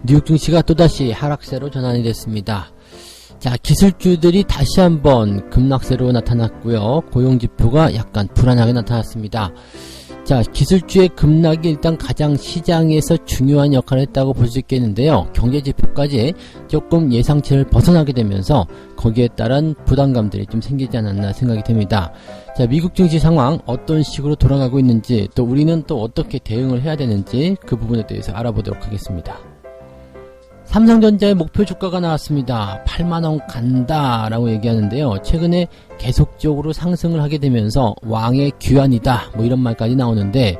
뉴욕 증시가 또다시 하락세로 전환이 됐습니다. 자, 기술주들이 다시 한번 급락세로 나타났고요. 고용지표가 약간 불안하게 나타났습니다. 자, 기술주의 급락이 일단 가장 시장에서 중요한 역할을 했다고 볼 수 있겠는데요. 경제지표까지 조금 예상치를 벗어나게 되면서 거기에 따른 부담감들이 좀 생기지 않았나 생각이 됩니다. 자, 미국 증시 상황 어떤 식으로 돌아가고 있는지, 또 우리는 또 어떻게 대응을 해야 되는지 그 부분에 대해서 알아보도록 하겠습니다. 삼성전자의 목표 주가가 나왔습니다. 8만원 간다 라고 얘기하는데요. 최근에 계속적으로 상승을 하게 되면서 왕의 귀환이다 뭐 이런 말까지 나오는데,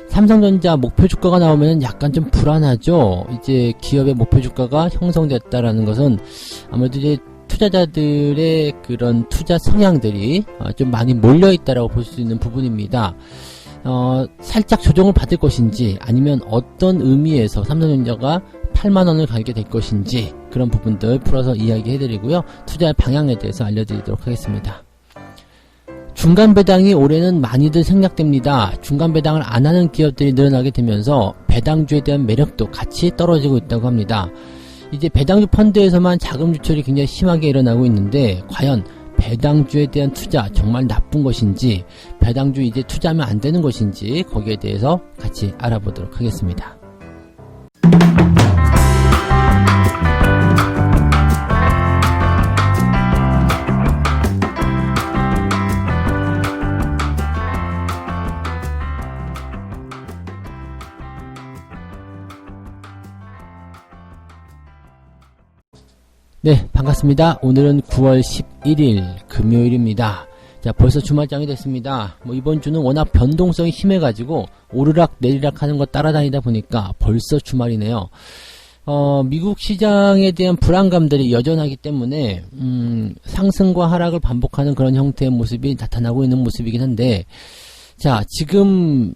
삼성전자 목표 주가가 나오면 약간 좀 불안하죠. 이제 기업의 목표 주가가 형성됐다라는 것은 아무래도 이제 투자자들의 그런 투자 성향들이 좀 많이 몰려있다라고 볼 수 있는 부분입니다. 살짝 조정을 받을 것인지, 아니면 어떤 의미에서 삼성전자가 8만원을 가게 될 것인지, 그런 부분들 풀어서 이야기해드리고요. 투자의 방향에 대해서 알려드리도록 하겠습니다. 중간 배당이 올해는 많이들 생략됩니다. 중간 배당을 안 하는 기업들이 늘어나게 되면서 배당주에 대한 매력도 같이 떨어지고 있다고 합니다. 이제 배당주 펀드에서만 자금 유출이 굉장히 심하게 일어나고 있는데, 과연 배당주에 대한 투자 정말 나쁜 것인지, 배당주 이제 투자하면 안 되는 것인지, 거기에 대해서 같이 알아보도록 하겠습니다. 네, 반갑습니다. 오늘은 9월 11일 금요일입니다. 자, 벌써 주말장이 됐습니다. 이번 주는 워낙 변동성이 심해가지고 오르락 내리락 하는 거 따라다니다 보니까 벌써 주말이네요. 미국 시장에 대한 불안감들이 여전하기 때문에 상승과 하락을 반복하는 그런 형태의 모습이 나타나고 있는 모습이긴 한데, 자, 지금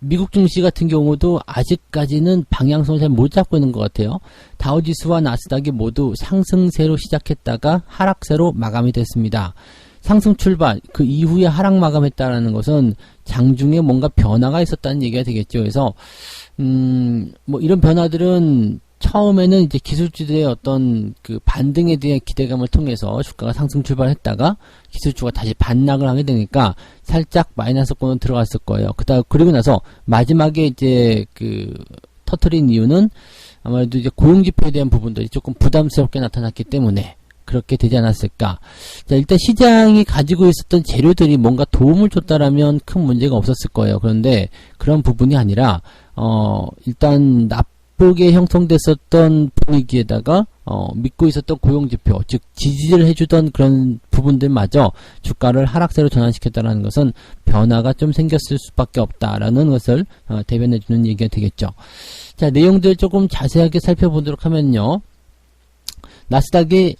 미국 증시 같은 경우도 아직까지는 방향성을 잘 못 잡고 있는 것 같아요. 다우지수와 나스닥이 모두 상승세로 시작했다가 하락세로 마감이 됐습니다. 상승 출발, 그 이후에 하락 마감했다라는 것은 장중에 뭔가 변화가 있었다는 얘기가 되겠죠. 그래서 이런 변화들은 처음에는 이제 기술주들의 어떤 그 반등에 대한 기대감을 통해서 주가가 상승 출발했다가 기술주가 다시 반락을 하게 되니까 살짝 마이너스권으로 들어갔을 거예요. 그리고 나서 마지막에 이제 그 터트린 이유는 아무래도 이제 고용지표에 대한 부분들이 조금 부담스럽게 나타났기 때문에 그렇게 되지 않았을까. 자, 일단 시장이 가지고 있었던 재료들이 뭔가 도움을 줬다라면 큰 문제가 없었을 거예요. 그런데 그런 부분이 아니라 일단 나쁘게 형성됐었던 분위기에다가 믿고 있었던 고용지표, 즉 지지를 해주던 그런 부분들마저 주가를 하락세로 전환시켰다는 것은 변화가 좀 생겼을 수밖에 없다라는 것을 대변해주는 얘기가 되겠죠. 자, 내용들 조금 자세하게 살펴보도록 하면요. 나스닥이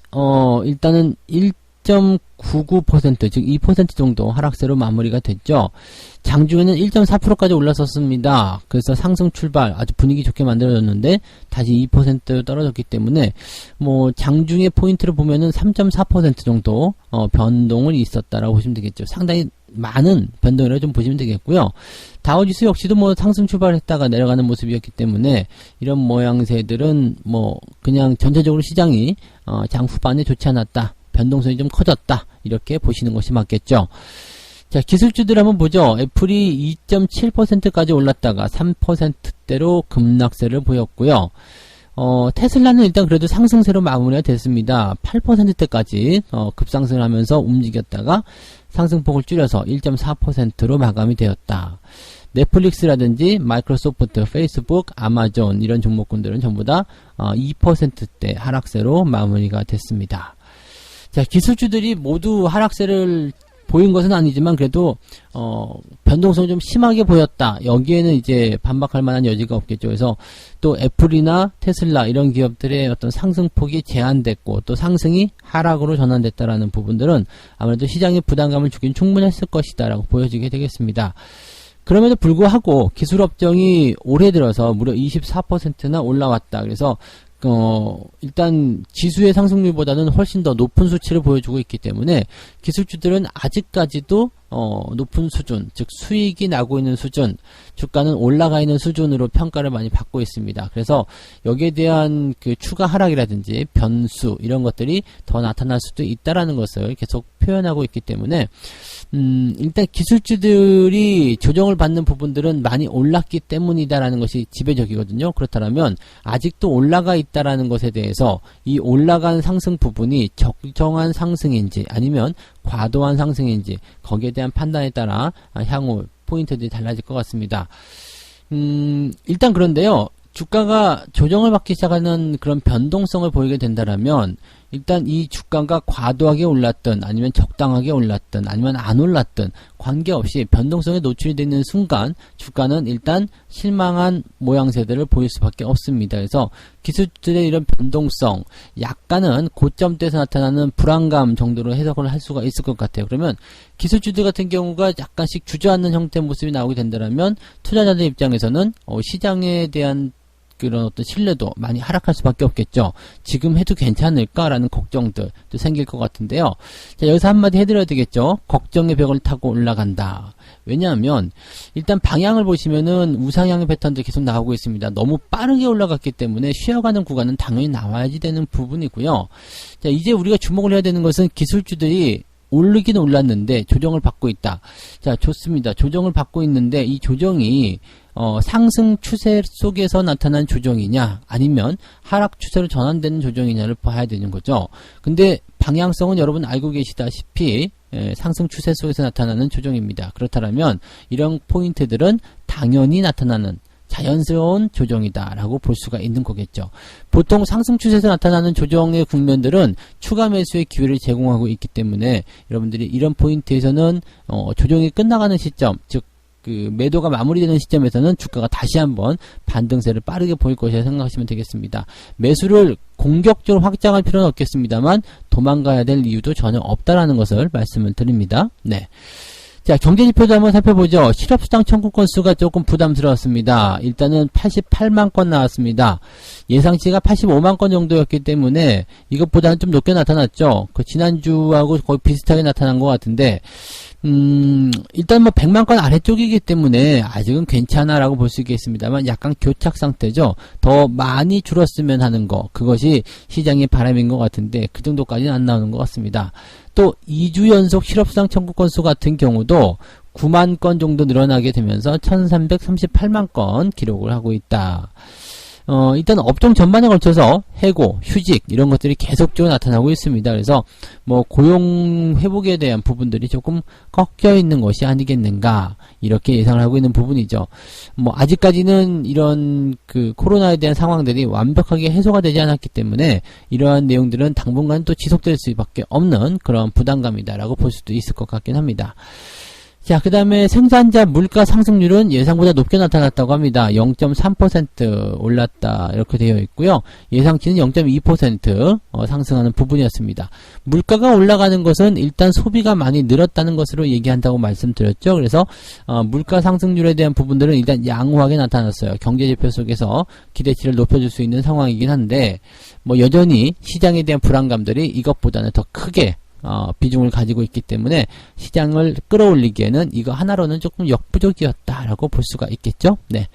일단은 1.99% 즉 2% 정도 하락세로 마무리가 됐죠. 장중에는 1.4%까지 올랐었습니다. 그래서 상승 출발 아주 분위기 좋게 만들어졌는데 다시 2% 떨어졌기 때문에 장중의 포인트를 보면은 3.4% 정도 변동을 있었다라고 보시면 되겠죠. 상당히 많은 변동이라고 좀 보시면 되겠고요. 다우지수 역시도 상승 출발했다가 내려가는 모습이었기 때문에 이런 모양새들은 그냥 전체적으로 시장이 장 후반에 좋지 않았다, 변동성이 좀 커졌다, 이렇게 보시는 것이 맞겠죠. 자, 기술주들 한번 보죠. 애플이 2.7%까지 올랐다가 3%대로 급락세를 보였고요. 테슬라는 일단 그래도 상승세로 마무리가 됐습니다. 8%대까지 급상승을 하면서 움직였다가 상승폭을 줄여서 1.4%로 마감이 되었다. 넷플릭스라든지 마이크로소프트, 페이스북, 아마존 이런 종목군들은 전부 다 2%대 하락세로 마무리가 됐습니다. 자, 기술주들이 모두 하락세를 보인 것은 아니지만 그래도 변동성이 좀 심하게 보였다. 여기에는 이제 반박할 만한 여지가 없겠죠. 그래서 또 애플이나 테슬라 이런 기업들의 어떤 상승폭이 제한됐고 또 상승이 하락으로 전환됐다라는 부분들은 아무래도 시장에 부담감을 주긴 충분했을 것이다 라고 보여지게 되겠습니다. 그럼에도 불구하고 기술업종이 올해 들어서 무려 24%나 올라왔다. 그래서 일단 지수의 상승률보다는 훨씬 더 높은 수치를 보여주고 있기 때문에 기술주들은 아직까지도 높은 수준, 즉 수익이 나고 있는 수준, 주가는 올라가 있는 수준으로 평가를 많이 받고 있습니다. 그래서 여기에 대한 그 추가 하락이라든지 변수 이런 것들이 더 나타날 수도 있다라는 것을 계속 표현하고 있기 때문에 일단 기술주들이 조정을 받는 부분들은 많이 올랐기 때문이다라는 것이 지배적이거든요. 그렇다면 아직도 올라가 있다라는 것에 대해서 이 올라간 상승 부분이 적정한 상승인지 아니면 과도한 상승인지 거기에 대한 판단에 따라 향후 포인트들이 달라질 것 같습니다. 일단 그런데요. 주가가 조정을 받기 시작하는 그런 변동성을 보이게 된다라면 일단 이 주가가 과도하게 올랐든 아니면 적당하게 올랐든 아니면 안 올랐든 관계없이 변동성에 노출이 되는 순간 주가는 일단 실망한 모양새들을 보일 수밖에 없습니다. 그래서 기술들의 이런 변동성 약간은 고점대에서 나타나는 불안감 정도로 해석을 할 수가 있을 것 같아요. 그러면 기술주들 같은 경우가 약간씩 주저앉는 형태의 모습이 나오게 된다면 투자자들 입장에서는 시장에 대한 그런 어떤 신뢰도 많이 하락할 수밖에 없겠죠. 지금 해도 괜찮을까라는 걱정들도 생길 것 같은데요. 자, 여기서 한마디 해드려야 되겠죠. 걱정의 벽을 타고 올라간다. 왜냐하면 일단 방향을 보시면은 우상향의 패턴도 계속 나오고 있습니다. 너무 빠르게 올라갔기 때문에 쉬어가는 구간은 당연히 나와야지 되는 부분이고요. 자, 이제 우리가 주목을 해야 되는 것은 기술주들이 오르긴 올랐는데 조정을 받고 있다. 자, 좋습니다. 조정을 받고 있는데 이 조정이 상승 추세 속에서 나타난 조정이냐 아니면 하락 추세로 전환되는 조정이냐를 봐야 되는 거죠. 근데 방향성은 여러분 알고 계시다시피 상승 추세 속에서 나타나는 조정입니다. 그렇다면 이런 포인트들은 당연히 나타나는 자연스러운 조정이다 라고 볼 수가 있는 거겠죠. 보통 상승 추세에서 나타나는 조정의 국면들은 추가 매수의 기회를 제공하고 있기 때문에 여러분들이 이런 포인트에서는 조정이 끝나가는 시점, 즉 그 매도가 마무리되는 시점에서는 주가가 다시 한번 반등세를 빠르게 보일 것이라 생각하시면 되겠습니다. 매수를 공격적으로 확장할 필요는 없겠습니다만 도망가야 될 이유도 전혀 없다라는 것을 말씀을 드립니다. 네. 자, 경제지표도 한번 살펴보죠. 실업수당 청구 건수가 조금 부담스러웠습니다. 일단은 88만 건 나왔습니다. 예상치가 85만 건 정도였기 때문에 이것보다는 좀 높게 나타났죠. 그 지난주하고 거의 비슷하게 나타난 것 같은데 일단 뭐 100만 건 아래쪽이기 때문에 아직은 괜찮아라고 볼 수 있겠습니다만 약간 교착 상태죠. 더 많이 줄었으면 하는 거, 그것이 시장의 바람인 것 같은데 그 정도까지는 안 나오는 것 같습니다. 또 2주 연속 실업수당 청구 건수 같은 경우도 9만 건 정도 늘어나게 되면서 1338만 건 기록을 하고 있다. 일단 업종 전반에 걸쳐서 해고, 휴직 이런 것들이 계속적으로 나타나고 있습니다. 그래서 뭐 고용 회복에 대한 부분들이 조금 꺾여 있는 것이 아니겠는가 이렇게 예상을 하고 있는 부분이죠. 뭐 아직까지는 이런 그 코로나에 대한 상황들이 완벽하게 해소가 되지 않았기 때문에 이러한 내용들은 당분간 또 지속될 수밖에 없는 그런 부담감이다라고 볼 수도 있을 것 같긴 합니다. 자, 그 다음에 생산자 물가 상승률은 예상보다 높게 나타났다고 합니다. 0.3% 올랐다 이렇게 되어 있고요. 예상치는 0.2% 상승하는 부분이었습니다. 물가가 올라가는 것은 일단 소비가 많이 늘었다는 것으로 얘기한다고 말씀드렸죠. 그래서 물가 상승률에 대한 부분들은 일단 양호하게 나타났어요. 경제지표 속에서 기대치를 높여줄 수 있는 상황이긴 한데 뭐 여전히 시장에 대한 불안감들이 이것보다는 더 크게 비중을 가지고 있기 때문에 시장을 끌어올리기에는 이거 하나로는 조금 역부족이었다라고 볼 수가 있겠죠. 네.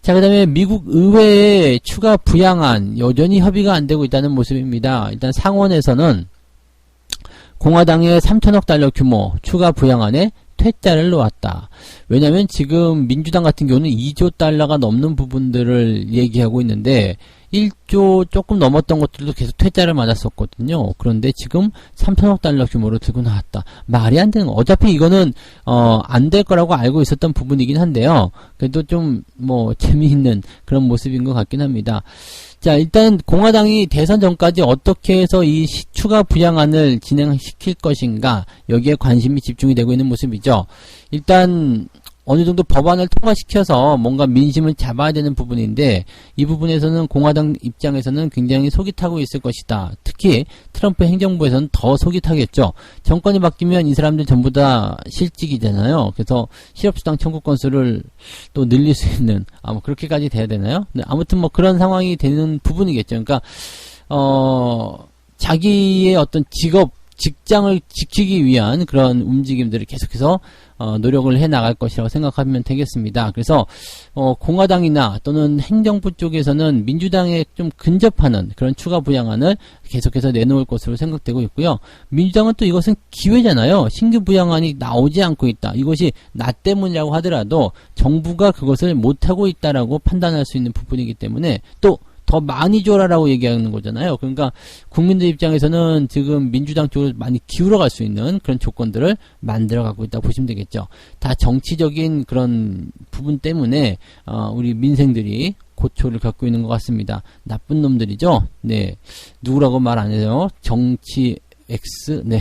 자, 그 다음에 미국 의회의 추가 부양안 여전히 협의가 안 되고 있다는 모습입니다. 일단 상원에서는 공화당의 3천억 달러 규모 추가 부양안에 퇴짜를 놓았다. 왜냐하면 지금 민주당 같은 경우는 2조 달러가 넘는 부분들을 얘기하고 있는데 1조 조금 넘었던 것들도 계속 퇴짜를 맞았었거든요. 그런데 지금 3천억 달러 규모로 들고 나왔다. 말이 안 되는 거. 어차피 이거는 안 될 거라고 알고 있었던 부분이긴 한데요. 그래도 좀 뭐 재미있는 그런 모습인 것 같긴 합니다. 자, 일단 공화당이 대선 전까지 어떻게 해서 이 추가 부양안을 진행시킬 것인가 여기에 관심이 집중이 되고 있는 모습이죠. 일단 어느 정도 법안을 통과시켜서 뭔가 민심을 잡아야 되는 부분인데 이 부분에서는 공화당 입장에서는 굉장히 속이 타고 있을 것이다. 특히 트럼프 행정부에서는 더 속이 타겠죠. 정권이 바뀌면 이 사람들 전부 다 실직이잖아요. 그래서 실업수당 청구 건수를 또 늘릴 수 있는 뭐 그렇게까지 돼야 되나요? 네, 아무튼 뭐 그런 상황이 되는 부분이겠죠. 그러니까 자기의 어떤 직업 직장을 지키기 위한 그런 움직임들을 계속해서 노력을 해 나갈 것이라고 생각하면 되겠습니다. 그래서 공화당이나 또는 행정부 쪽에서는 민주당에 좀 근접하는 그런 추가 부양안을 계속해서 내놓을 것으로 생각되고 있고요. 민주당은 또 이것은 기회잖아요. 신규 부양안이 나오지 않고 있다. 이것이 나 때문이라고 하더라도 정부가 그것을 못하고 있다라고 판단할 수 있는 부분이기 때문에 또 더 많이 줘라라고 얘기하는 거잖아요. 그러니까 국민들 입장에서는 지금 민주당 쪽으로 많이 기울어 갈 수 있는 그런 조건들을 만들어 가고 있다고 보시면 되겠죠. 다 정치적인 그런 부분 때문에 우리 민생들이 고초를 겪고 있는 것 같습니다. 나쁜 놈들이죠. 네, 누구라고 말 안 해요. 정치 X, 네,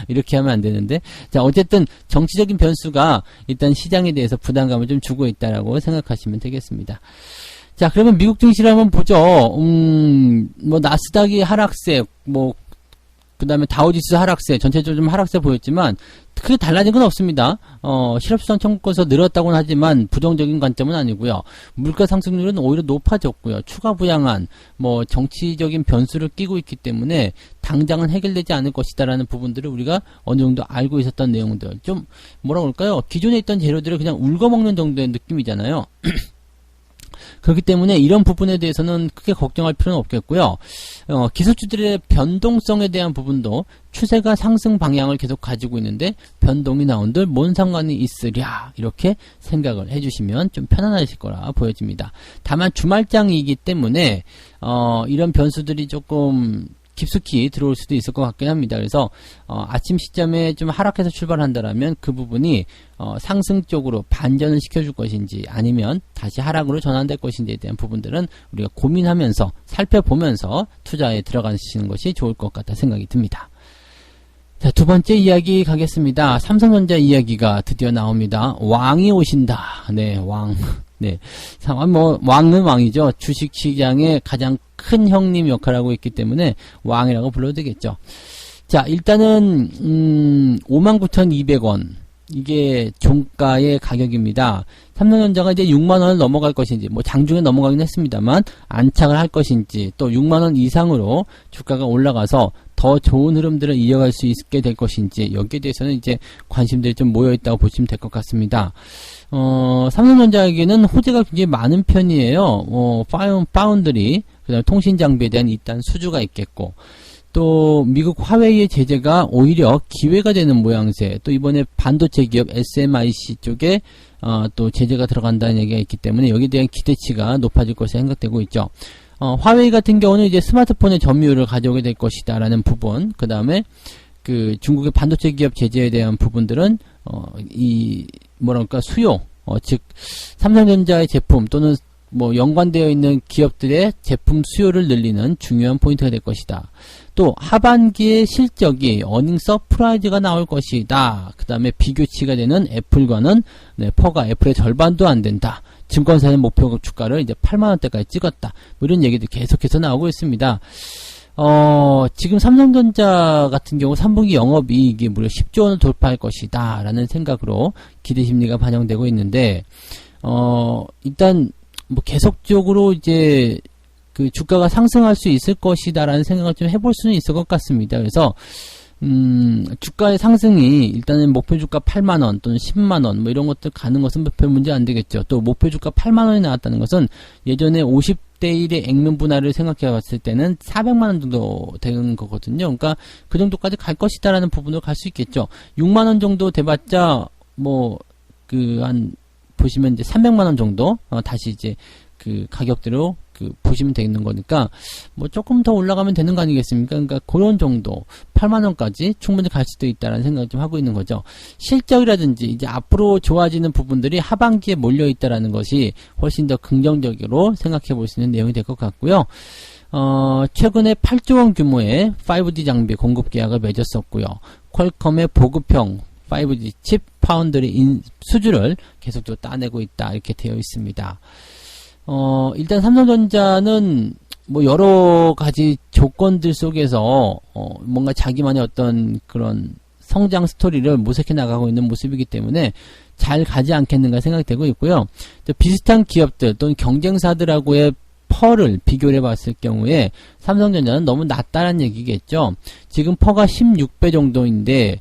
이렇게 하면 안 되는데. 자, 어쨌든 정치적인 변수가 일단 시장에 대해서 부담감을 좀 주고 있다라고 생각하시면 되겠습니다. 자, 그러면 미국 증시를 한번 보죠. 뭐, 나스닥이 하락세, 그 다음에 다우지수 하락세, 전체적으로 좀 하락세 보였지만, 크게 달라진 건 없습니다. 실업수당 청구권서 늘었다고는 하지만, 부정적인 관점은 아니고요. 물가 상승률은 오히려 높아졌고요. 추가 부양안, 정치적인 변수를 끼고 있기 때문에, 당장은 해결되지 않을 것이다라는 부분들을 우리가 어느 정도 알고 있었던 내용들. 좀, 뭐라고 할까요? 기존에 있던 재료들을 그냥 울거먹는 정도의 느낌이잖아요. 그렇기 때문에 이런 부분에 대해서는 크게 걱정할 필요는 없겠고요. 기술주들의 변동성에 대한 부분도 추세가 상승 방향을 계속 가지고 있는데 변동이 나온들 뭔 상관이 있으랴 이렇게 생각을 해주시면 좀 편안하실 거라 보여집니다. 다만 주말장이기 때문에 이런 변수들이 조금 깊숙이 들어올 수도 있을 것 같긴 합니다. 그래서 아침 시점에 좀 하락해서 출발한다라면 그 부분이 상승 쪽으로 반전을 시켜줄 것인지 아니면 다시 하락으로 전환될 것인지에 대한 부분들은 우리가 고민하면서 살펴보면서 투자에 들어가시는 것이 좋을 것 같다 생각이 듭니다. 자, 두 번째 이야기 가겠습니다. 삼성전자 이야기가 드디어 나옵니다. 왕이 오신다. 네, 왕. 네. 왕은 왕이죠. 주식시장의 가장 큰 형님 역할을 하고 있기 때문에 왕이라고 불러도 되겠죠. 자, 일단은, 59,200원. 이게 종가의 가격입니다. 삼성전자가 이제 6만원을 넘어갈 것인지, 장중에 넘어가긴 했습니다만, 안착을 할 것인지, 또 6만원 이상으로 주가가 올라가서 더 좋은 흐름들을 이어갈 수 있게 될 것인지, 여기에 대해서는 이제 관심들이 좀 모여있다고 보시면 될 것 같습니다. 삼성전자에게는 호재가 굉장히 많은 편이에요. 파운드리, 그 다음에 통신 장비에 대한 일단 수주가 있겠고, 또 미국 화웨이의 제재가 오히려 기회가 되는 모양새, 또 이번에 반도체 기업 SMIC 쪽에 또 제재가 들어간다는 얘기가 있기 때문에 여기에 대한 기대치가 높아질 것으로 생각되고 있죠. 화웨이 같은 경우는 이제 스마트폰의 점유율을 가져오게 될 것이다라는 부분, 그 다음에 그 중국의 반도체 기업 제재에 대한 부분들은 수요, 즉 삼성전자의 제품 또는 연관되어 있는 기업들의 제품 수요를 늘리는 중요한 포인트가 될 것이다. 또 하반기의 실적이 어닝 서프라이즈가 나올 것이다. 그 다음에 비교치가 되는 애플과는 퍼가 애플의 절반도 안 된다. 증권사의 목표 주가를 이제 8만원대까지 찍었다. 이런 얘기도 계속해서 나오고 있습니다. 지금 삼성전자 같은 경우 3분기 영업이익이 무려 10조 원을 돌파할 것이다 라는 생각으로 기대심리가 반영되고 있는데 일단 계속적으로 이제 그 주가가 상승할 수 있을 것이다라는 생각을 좀 해볼 수는 있을 것 같습니다. 그래서 주가의 상승이 일단은 목표 주가 8만원 또는 10만원 이런 것들 가는 것은 별 문제 안 되겠죠. 또 목표 주가 8만원이 나왔다는 것은 예전에 50대 1의 액면 분할을 생각해 봤을 때는 400만원 정도 되는 거거든요. 그러니까 그 정도까지 갈 것이다라는 부분으로 갈 수 있겠죠. 6만원 정도 돼봤자 보시면 이제 300만원 정도 다시 이제 그 가격대로 보시면 되는 거니까 조금 더 올라가면 되는 거 아니겠습니까? 그러니까 그런 정도 8만원까지 충분히 갈 수도 있다라는 생각을 좀 하고 있는 거죠. 실적이라든지 이제 앞으로 좋아지는 부분들이 하반기에 몰려 있다라는 것이 훨씬 더 긍정적으로 생각해 볼 수 있는 내용이 될 것 같고요. 최근에 8조원 규모의 5G 장비 공급 계약을 맺었었고요. 퀄컴의 보급형 5G 칩 파운드리 수주를 계속적으로 따내고 있다 이렇게 되어 있습니다. 일단 삼성전자는 여러 가지 조건들 속에서 뭔가 자기만의 어떤 그런 성장 스토리를 모색해 나가고 있는 모습이기 때문에 잘 가지 않겠는가 생각이 되고 있고요. 비슷한 기업들 또는 경쟁사들하고의 퍼를 비교를 해봤을 경우에 삼성전자는 너무 낮다는 얘기겠죠. 지금 퍼가 16배 정도인데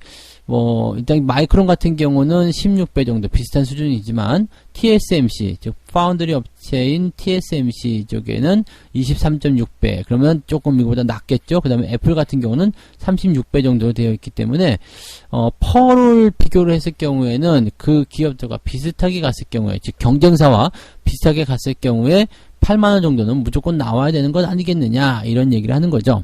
일단 마이크론 같은 경우는 16배 정도 비슷한 수준이지만 TSMC, 즉 파운드리 업체인 TSMC 쪽에는 23.6배, 그러면 조금 이거보다 낮겠죠. 그 다음에 애플 같은 경우는 36배 정도 되어 있기 때문에 퍼를 비교를 했을 경우에는 그 기업들과 비슷하게 갔을 경우에, 즉 경쟁사와 비슷하게 갔을 경우에 8만원 정도는 무조건 나와야 되는 것 아니겠느냐, 이런 얘기를 하는 거죠.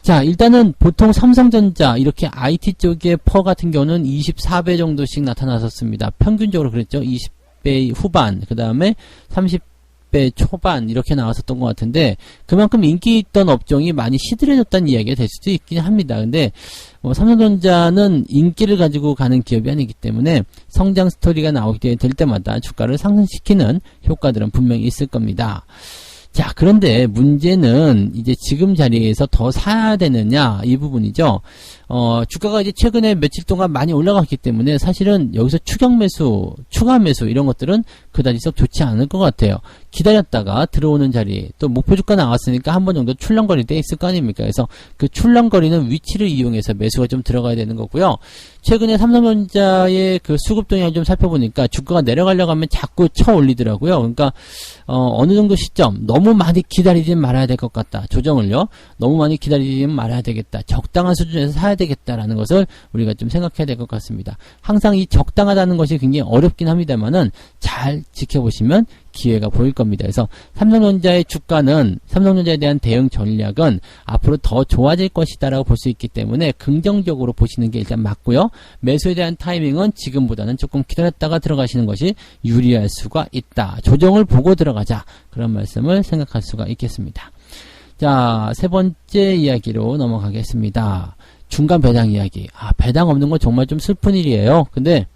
자, 일단은 보통 삼성전자 이렇게 IT 쪽의 퍼 같은 경우는 24배 정도씩 나타났었습니다. 평균적으로 그랬죠. 20배 후반, 그 다음에 30배 초반 이렇게 나왔었던 것 같은데, 그만큼 인기 있던 업종이 많이 시들해졌다는 이야기가 될 수도 있긴 합니다. 근데 삼성전자는 인기를 가지고 가는 기업이 아니기 때문에 성장 스토리가 나오게 될 때마다 주가를 상승시키는 효과들은 분명히 있을 겁니다. 자, 그런데 문제는 이제 지금 자리에서 더 사야 되느냐, 이 부분이죠. 주가가 이제 최근에 며칠 동안 많이 올라갔기 때문에 사실은 여기서 추격 매수, 추가 매수 이런 것들은 그다지 썩 좋지 않을 것 같아요. 기다렸다가 들어오는 자리, 또 목표 주가 나왔으니까 한 번 정도 출렁거릴 때 있을 거 아닙니까? 그래서 그 출렁거리는 위치를 이용해서 매수가 좀 들어가야 되는 거고요. 최근에 삼성전자의 그 수급 동향을 좀 살펴보니까 주가가 내려가려고 하면 자꾸 쳐 올리더라고요. 그러니까 어느 정도 시점, 너무 많이 기다리지 말아야 될 것 같다. 조정을요. 너무 많이 기다리지 말아야 되겠다. 적당한 수준에서 사야 되겠다라는 것을 우리가 좀 생각해야 될 것 같습니다. 항상 이 적당하다는 것이 굉장히 어렵긴 합니다만은 잘 지켜보시면 기회가 보일 겁니다. 그래서 삼성전자의 주가는, 삼성전자에 대한 대응 전략은 앞으로 더 좋아질 것이다라고 볼 수 있기 때문에 긍정적으로 보시는 게 일단 맞고요. 매수에 대한 타이밍은 지금보다는 조금 기다렸다가 들어가시는 것이 유리할 수가 있다. 조정을 보고 들어가자. 그런 말씀을 생각할 수가 있겠습니다. 자, 세 번째 이야기로 넘어가겠습니다. 중간 배당 이야기. 배당 없는 건 정말 좀 슬픈 일이에요. 근데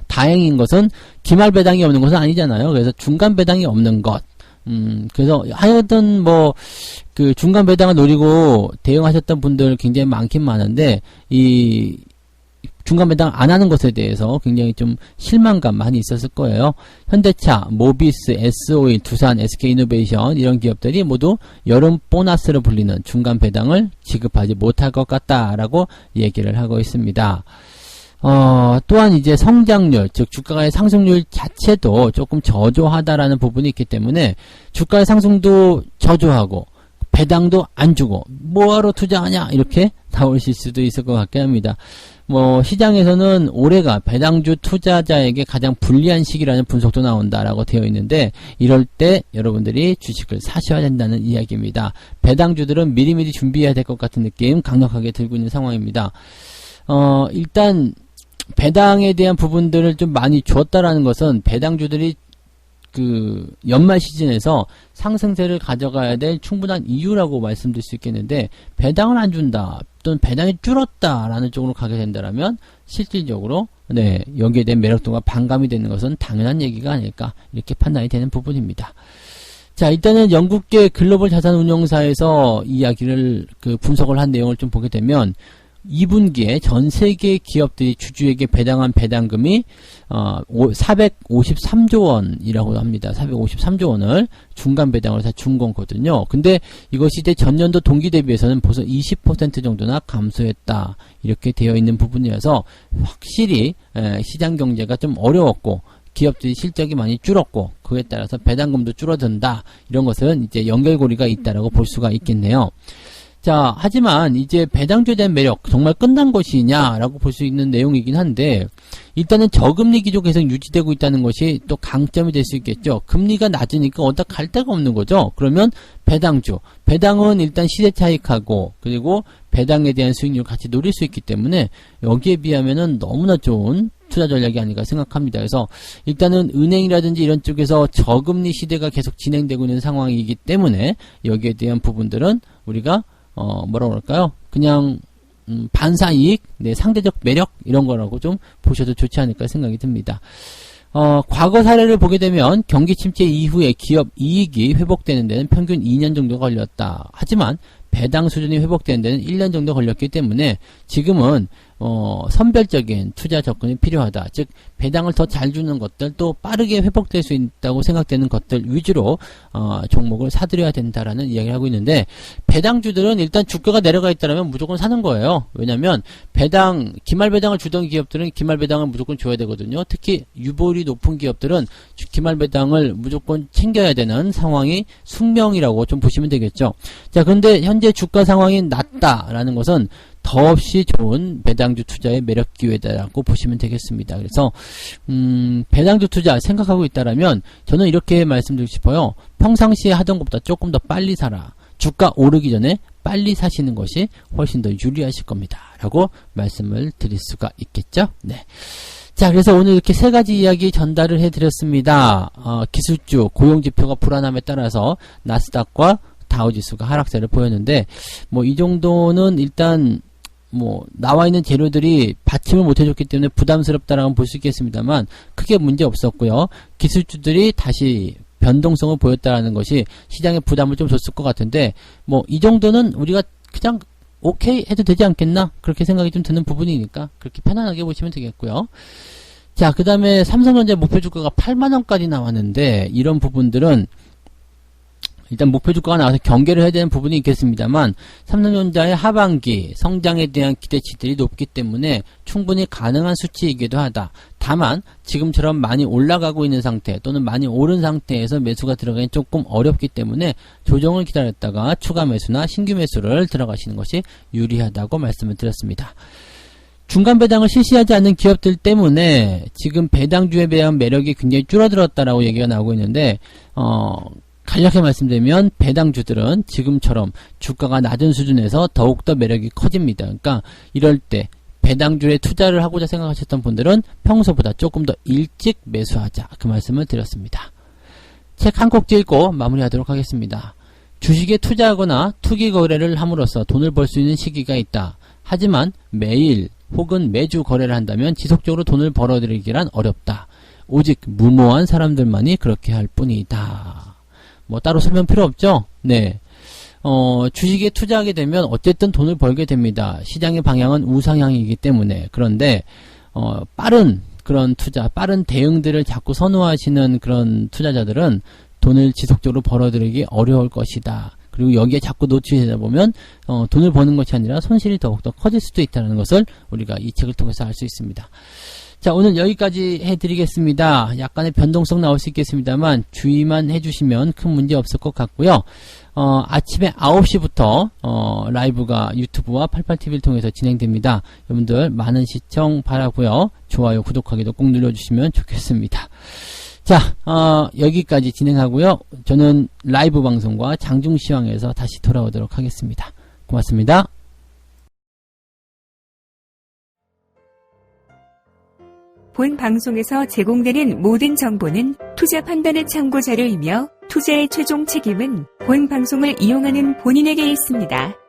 다행인 것은 기말 배당이 없는 것은 아니잖아요. 그래서 중간 배당이 없는 것. 그래서 하여튼 그 중간 배당을 노리고 대응하셨던 분들 굉장히 많긴 많은데, 이 중간 배당 안 하는 것에 대해서 굉장히 좀 실망감 많이 있었을 거예요. 현대차, 모비스, S-오일, 두산, SK이노베이션 이런 기업들이 모두 여름 보너스로 불리는 중간 배당을 지급하지 못할 것 같다라고 얘기를 하고 있습니다. 또한 이제 성장률, 즉 주가의 상승률 자체도 조금 저조하다라는 부분이 있기 때문에 주가의 상승도 저조하고 배당도 안 주고 뭐하러 투자하냐 이렇게 나오실 수도 있을 것 같긴 합니다. 시장에서는 올해가 배당주 투자자에게 가장 불리한 시기라는 분석도 나온다라고 되어 있는데, 이럴 때 여러분들이 주식을 사셔야 된다는 이야기입니다. 배당주들은 미리미리 준비해야 될 것 같은 느낌 강력하게 들고 있는 상황입니다. 일단 배당에 대한 부분들을 좀 많이 줬다라는 것은 배당주들이 그 연말 시즌에서 상승세를 가져가야 될 충분한 이유라고 말씀드릴 수 있겠는데, 배당을 안 준다 또는 배당이 줄었다라는 쪽으로 가게 된다라면 실질적으로 여기에 대한 매력도가 반감이 되는 것은 당연한 얘기가 아닐까, 이렇게 판단이 되는 부분입니다. 자, 일단은 영국계 글로벌 자산 운용사에서 이야기를 분석을 한 내용을 좀 보게 되면, 2분기에 전 세계 기업들이 주주에게 배당한 배당금이 453조 원이라고 합니다. 453조 원을 중간 배당으로 다 준 거거든요. 근데 이것이 이제 전년도 동기 대비해서는 벌써 20% 정도나 감소했다, 이렇게 되어 있는 부분이어서 확실히 시장 경제가 좀 어려웠고 기업들이 실적이 많이 줄었고 그에 따라서 배당금도 줄어든다, 이런 것은 이제 연결고리가 있다라고 볼 수가 있겠네요. 자, 하지만 이제 배당주에 대한 매력 정말 끝난 것이냐라고 볼 수 있는 내용이긴 한데, 일단은 저금리 기조 계속 유지되고 있다는 것이 또 강점이 될 수 있겠죠. 금리가 낮으니까 어디다 갈 데가 없는 거죠. 그러면 배당은 일단 시세 차익하고 그리고 배당에 대한 수익률을 같이 노릴 수 있기 때문에 여기에 비하면은 너무나 좋은 투자 전략이 아닌가 생각합니다. 그래서 일단은 은행이라든지 이런 쪽에서 저금리 시대가 계속 진행되고 있는 상황이기 때문에 여기에 대한 부분들은 우리가 뭐라고 할까요? 그냥 반사이익, 상대적 매력 이런 거라고 좀 보셔도 좋지 않을까 생각이 듭니다. 과거 사례를 보게 되면 경기 침체 이후에 기업 이익이 회복되는 데는 평균 2년 정도 걸렸다. 하지만 배당 수준이 회복되는 데는 1년 정도 걸렸기 때문에 지금은 선별적인 투자 접근이 필요하다. 즉 배당을 더 잘 주는 것들, 또 빠르게 회복될 수 있다고 생각되는 것들 위주로 종목을 사들여야 된다라는 이야기를 하고 있는데, 배당주들은 일단 주가가 내려가 있다면 무조건 사는 거예요. 왜냐하면 기말 배당을 주던 기업들은 기말 배당을 무조건 줘야 되거든요. 특히 유보율이 높은 기업들은 기말 배당을 무조건 챙겨야 되는 상황이 숙명이라고 좀 보시면 되겠죠. 자, 그런데 현재 주가 상황이 낮다라는 것은 더없이 좋은 배당주 투자의 매력 기회다라고 보시면 되겠습니다. 그래서 배당주 투자 생각하고 있다라면 저는 이렇게 말씀드리고 싶어요. 평상시에 하던 것보다 조금 더 빨리 사라. 주가 오르기 전에 빨리 사시는 것이 훨씬 더 유리하실 겁니다. 라고 말씀을 드릴 수가 있겠죠. 네. 자, 그래서 오늘 이렇게 세 가지 이야기 전달을 해드렸습니다. 기술주, 고용지표가 불안함에 따라서 나스닥과 다우지수가 하락세를 보였는데, 이 정도는 일단 나와 있는 재료들이 받침을 못 해줬기 때문에 부담스럽다라고 볼 수 있겠습니다만, 크게 문제 없었고요. 기술주들이 다시 변동성을 보였다라는 것이 시장에 부담을 좀 줬을 것 같은데, 이 정도는 우리가 그냥 오케이 해도 되지 않겠나? 그렇게 생각이 좀 드는 부분이니까 그렇게 편안하게 보시면 되겠고요. 자, 그 다음에 삼성전자 목표 주가가 8만원까지 나왔는데, 이런 부분들은 일단 목표 주가가 나와서 경계를 해야 되는 부분이 있겠습니다만, 삼성전자의 하반기 성장에 대한 기대치들이 높기 때문에 충분히 가능한 수치이기도 하다. 다만 지금처럼 많이 올라가고 있는 상태 또는 많이 오른 상태에서 매수가 들어가기 조금 어렵기 때문에 조정을 기다렸다가 추가 매수나 신규 매수를 들어가시는 것이 유리하다고 말씀을 드렸습니다. 중간 배당을 실시하지 않는 기업들 때문에 지금 배당주에 대한 매력이 굉장히 줄어들었다라고 얘기가 나오고 있는데, 간략하게 말씀드리면 배당주들은 지금처럼 주가가 낮은 수준에서 더욱더 매력이 커집니다. 그러니까 이럴 때 배당주에 투자를 하고자 생각하셨던 분들은 평소보다 조금 더 일찍 매수하자, 그 말씀을 드렸습니다. 책 한 꼭지 읽고 마무리하도록 하겠습니다. 주식에 투자하거나 투기 거래를 함으로써 돈을 벌 수 있는 시기가 있다. 하지만 매일 혹은 매주 거래를 한다면 지속적으로 돈을 벌어들이기란 어렵다. 오직 무모한 사람들만이 그렇게 할 뿐이다. 따로 설명 필요 없죠? 네. 주식에 투자하게 되면 어쨌든 돈을 벌게 됩니다. 시장의 방향은 우상향이기 때문에. 그런데, 빠른 그런 투자, 빠른 대응들을 자꾸 선호하시는 그런 투자자들은 돈을 지속적으로 벌어들이기 어려울 것이다. 그리고 여기에 자꾸 노출되다 보면, 돈을 버는 것이 아니라 손실이 더욱더 커질 수도 있다는 것을 우리가 이 책을 통해서 알 수 있습니다. 자, 오늘 여기까지 해드리겠습니다. 약간의 변동성 나올 수 있겠습니다만 주의만 해주시면 큰 문제 없을 것 같고요. 아침에 9시부터 라이브가 유튜브와 88TV를 통해서 진행됩니다. 여러분들 많은 시청 바라고요. 좋아요, 구독하기도 꼭 눌러주시면 좋겠습니다. 자, 여기까지 진행하고요. 저는 라이브 방송과 장중시황에서 다시 돌아오도록 하겠습니다. 고맙습니다. 본 방송에서 제공되는 모든 정보는 투자 판단의 참고 자료이며 투자의 최종 책임은 본 방송을 이용하는 본인에게 있습니다.